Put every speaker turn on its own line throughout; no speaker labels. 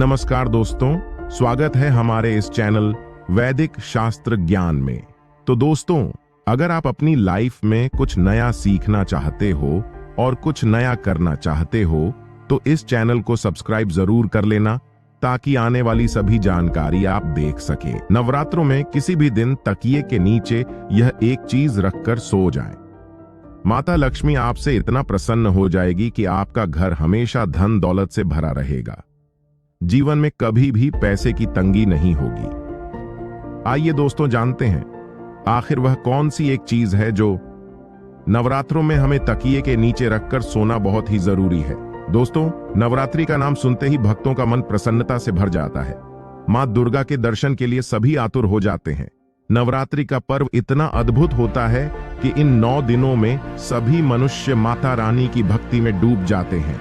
नमस्कार दोस्तों, स्वागत है हमारे इस चैनल वैदिक शास्त्र ज्ञान में। तो दोस्तों, अगर आप अपनी लाइफ में कुछ नया सीखना चाहते हो और कुछ नया करना चाहते हो तो इस चैनल को सब्सक्राइब जरूर कर लेना ताकि आने वाली सभी जानकारी आप देख सके। नवरात्रों में किसी भी दिन तकिए के नीचे यह एक चीज रखकर सो जाएं। माता लक्ष्मी आपसे इतना प्रसन्न हो जाएगी कि आपका घर हमेशा धन दौलत से भरा रहेगा। जीवन में कभी भी पैसे की तंगी नहीं होगी। आइए दोस्तों, जानते हैं आखिर वह कौन सी एक चीज है जो नवरात्रों में हमें तकिए के नीचे रखकर सोना बहुत ही जरूरी है। दोस्तों, नवरात्रि का नाम सुनते ही भक्तों का मन प्रसन्नता से भर जाता है। मां दुर्गा के दर्शन के लिए सभी आतुर हो जाते हैं। नवरात्रि का पर्व इतना अद्भुत होता है कि इन 9 दिनों में सभी मनुष्य माता रानी की भक्ति में डूब जाते हैं।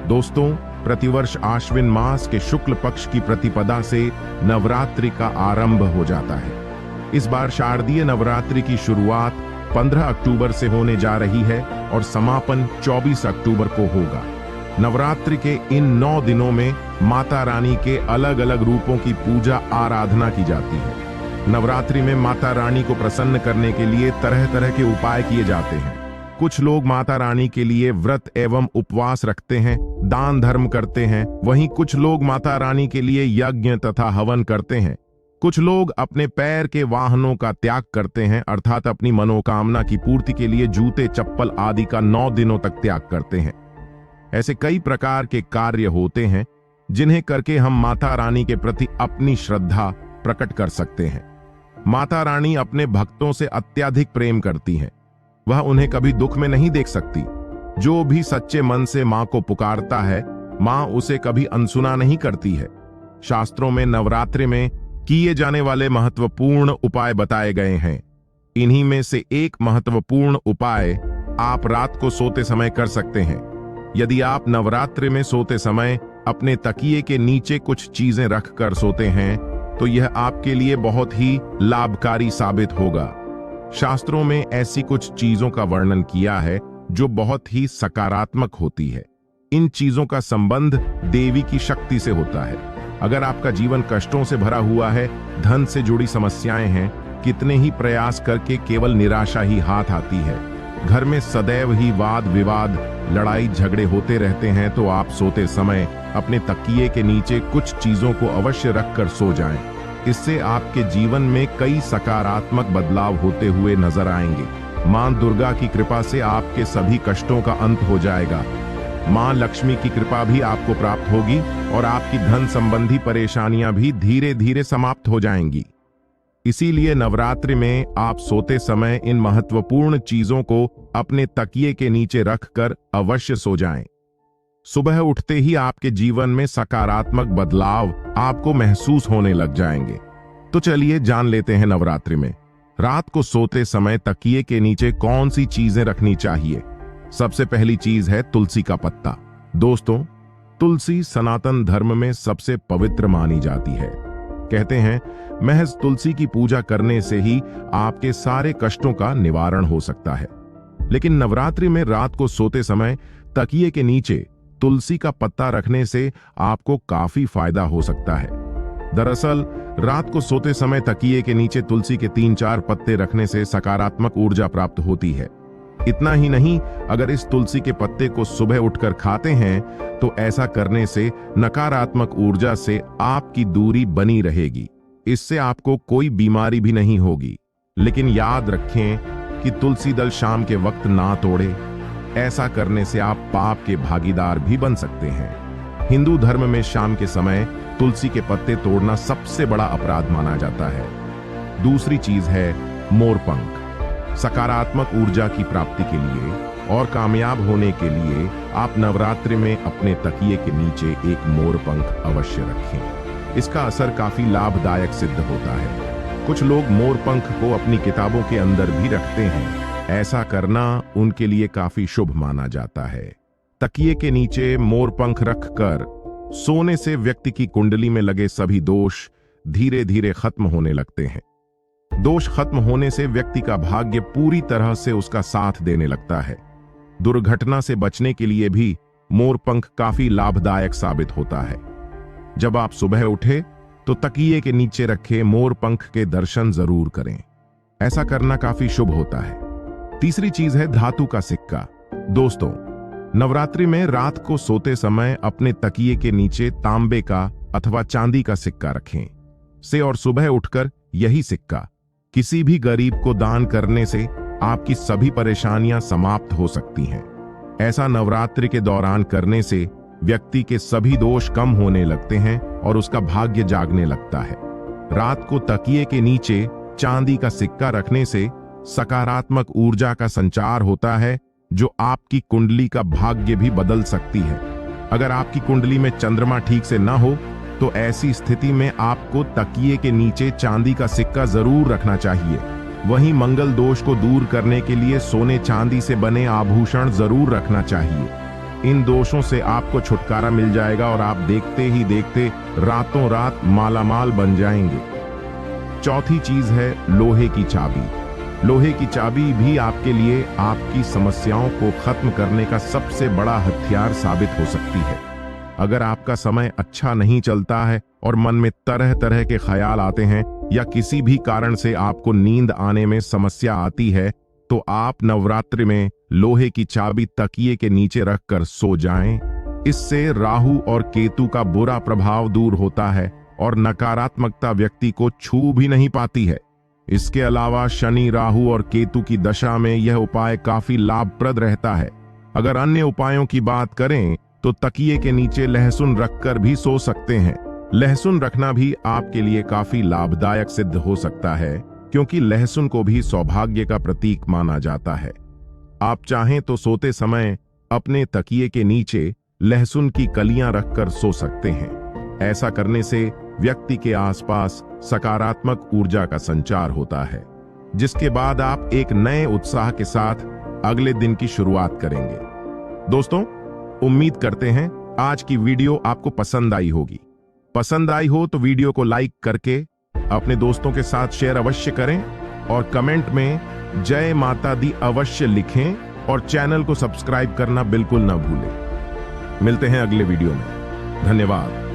दोस्तों, प्रतिवर्ष आश्विन मास के शुक्ल पक्ष की प्रतिपदा से नवरात्रि का आरंभ हो जाता है। इस बार शारदीय नवरात्रि की शुरुआत 15 अक्टूबर से होने जा रही है और समापन 24 अक्टूबर को होगा। नवरात्रि के इन 9 दिनों में माता रानी के अलग अलग रूपों की पूजा आराधना की जाती है। नवरात्रि में माता रानी को प्रसन्न करने के लिए तरह तरह के उपाय किए जाते हैं। कुछ लोग माता रानी के लिए व्रत एवं उपवास रखते हैं, दान धर्म करते हैं। वहीं कुछ लोग माता रानी के लिए यज्ञ तथा हवन करते हैं। कुछ लोग अपने पैर के वाहनों का त्याग करते हैं, अर्थात अपनी मनोकामना की पूर्ति के लिए जूते चप्पल आदि का 9 दिनों तक त्याग करते हैं। ऐसे कई प्रकार के कार्य होते हैं जिन्हें करके हम माता रानी के प्रति अपनी श्रद्धा प्रकट कर सकते हैं। माता रानी अपने भक्तों से अत्यधिक प्रेम करती हैं। वह उन्हें कभी दुख में नहीं देख सकती। जो भी सच्चे मन से मां को पुकारता है, मां उसे कभी अनसुना नहीं करती है। शास्त्रों में नवरात्रि में किए जाने वाले महत्वपूर्ण उपाय बताए गए हैं। इन्हीं में से एक महत्वपूर्ण उपाय आप रात को सोते समय कर सकते हैं। यदि आप नवरात्रि में सोते समय अपने तकिए के नीचे कुछ चीजें रख कर सोते हैं तो यह आपके लिए बहुत ही लाभकारी साबित होगा। शास्त्रों में ऐसी कुछ चीजों का वर्णन किया है जो बहुत ही सकारात्मक होती है। इन चीजों का संबंध देवी की शक्ति से होता है। अगर आपका जीवन कष्टों से भरा हुआ है, धन से जुड़ी समस्याएं हैं, कितने ही प्रयास करके केवल निराशा ही हाथ आती है, घर में सदैव ही वाद विवाद लड़ाई झगड़े होते रहते हैं, तो आप सोते समय अपने तकिए के नीचे कुछ चीजों को अवश्य रखकर सो जाएं। इससे आपके जीवन में कई सकारात्मक बदलाव होते हुए नजर आएंगे। मां दुर्गा की कृपा से आपके सभी कष्टों का अंत हो जाएगा। मां लक्ष्मी की कृपा भी आपको प्राप्त होगी और आपकी धन संबंधी परेशानियां भी धीरे धीरे समाप्त हो जाएंगी। इसीलिए नवरात्रि में आप सोते समय इन महत्वपूर्ण चीजों को अपने तकिए के नीचे रखकर अवश्य सो जाएं। सुबह उठते ही आपके जीवन में सकारात्मक बदलाव आपको महसूस होने लग जाएंगे। तो चलिए जान लेते हैं नवरात्रि में रात को सोते समय तकिए के नीचे कौन सी चीजें रखनी चाहिए। सबसे पहली चीज है तुलसी का पत्ता। दोस्तों, तुलसी सनातन धर्म में सबसे पवित्र मानी जाती है। कहते हैं महज तुलसी की पूजा करने से ही आपके सारे कष्टों का निवारण हो सकता है। लेकिन नवरात्रि में रात को सोते समय तकिए के नीचे तुलसी का पत्ता रखने से आपको काफी फायदा हो सकता है। दरअसल रात को सोते समय तकिए के नीचे तुलसी के 3-4 पत्ते रखने से सकारात्मक ऊर्जा प्राप्त होती है। इतना ही नहीं, अगर इस तुलसी के पत्ते को सुबह उठकर खाते हैं तो ऐसा करने से नकारात्मक ऊर्जा से आपकी दूरी बनी रहेगी। इससे आपको कोई बीमारी भी नहीं होगी। लेकिन याद रखें कि तुलसी दल शाम के वक्त ना तोड़े। ऐसा करने से आप पाप के भागीदार भी बन सकते हैं। हिंदू धर्म में शाम के समय तुलसी के पत्ते तोड़ना सबसे बड़ा अपराध माना जाता है। दूसरी चीज है मोरपंख। सकारात्मक ऊर्जा की प्राप्ति के लिए और कामयाब होने के लिए आप नवरात्रि में अपने तकिए के नीचे एक मोरपंख अवश्य रखें। इसका असर काफी लाभदायक सिद्ध होता है। कुछ लोग मोरपंख को अपनी किताबों के अंदर भी रखते हैं। ऐसा करना उनके लिए काफी शुभ माना जाता है। तकिए के नीचे मोरपंख रखकर सोने से व्यक्ति की कुंडली में लगे सभी दोष धीरे धीरे खत्म होने लगते हैं। दोष खत्म होने से व्यक्ति का भाग्य पूरी तरह से उसका साथ देने लगता है। दुर्घटना से बचने के लिए भी मोरपंख काफी लाभदायक साबित होता है। जब आप सुबह उठे तो तकिए के नीचे रखे मोर पंख के दर्शन जरूर करें। ऐसा करना काफी शुभ होता है। तीसरी चीज है धातु का सिक्का। दोस्तों, नवरात्रि में रात को सोते समय अपने तकिए के नीचे तांबे का अथवा चांदी का सिक्का रखें से और सुबह उठकर यही सिक्का किसी भी गरीब को दान करने से आपकी सभी परेशानियां समाप्त हो सकती हैं। ऐसा नवरात्रि के दौरान करने से व्यक्ति के सभी दोष कम होने लगते हैं और उसका भाग्य जागने लगता है। रात को तकिए के नीचे चांदी का सिक्का रखने से सकारात्मक ऊर्जा का संचार होता है, जो आपकी कुंडली का भाग्य भी बदल सकती है। अगर आपकी कुंडली में चंद्रमा ठीक से ना हो तो ऐसी स्थिति में आपको तकिए के नीचे चांदी का सिक्का जरूर रखना चाहिए। वहीं मंगल दोष को दूर करने के लिए सोने चांदी से बने आभूषण जरूर रखना चाहिए। इन दोषों से आपको छुटकारा मिल जाएगा और आप देखते ही देखते रातों रात मालामाल बन जाएंगे। चौथी चीज है लोहे की चाबी। लोहे की चाबी भी आपके लिए आपकी समस्याओं को खत्म करने का सबसे बड़ा हथियार साबित हो सकती है। अगर आपका समय अच्छा नहीं चलता है और मन में तरह तरह के ख्याल आते हैं या किसी भी कारण से आपको नींद आने में समस्या आती है, तो आप नवरात्रि में लोहे की चाबी तकिए के नीचे रखकर सो जाएं। इससे राहु और केतु का बुरा प्रभाव दूर होता है और नकारात्मकता व्यक्ति को छू भी नहीं पाती है। इसके अलावा शनि, राहु और केतु की दशा में यह उपाय काफी लाभप्रद रहता है। अगर अन्य उपायों की बात करें तो तकिए के नीचे लहसुन रखकर भी सो सकते हैं। लहसुन रखना भी आपके लिए काफी लाभदायक सिद्ध हो सकता है, क्योंकि लहसुन को भी सौभाग्य का प्रतीक माना जाता है। आप चाहें तो सोते समय अपने तकिए के नीचे लहसुन की कलियां रखकर सो सकते हैं। ऐसा करने से व्यक्ति के आसपास सकारात्मक ऊर्जा का संचार होता है, जिसके बाद आप एक नए उत्साह के साथ अगले दिन की शुरुआत करेंगे। दोस्तों, उम्मीद करते हैं आज की वीडियो आपको पसंद आई होगी। पसंद आई हो तो वीडियो को लाइक करके अपने दोस्तों के साथ शेयर अवश्य करें और कमेंट में जय माता दी अवश्य लिखें और चैनल को सब्सक्राइब करना बिल्कुल ना भूलें। मिलते हैं अगले वीडियो में। धन्यवाद।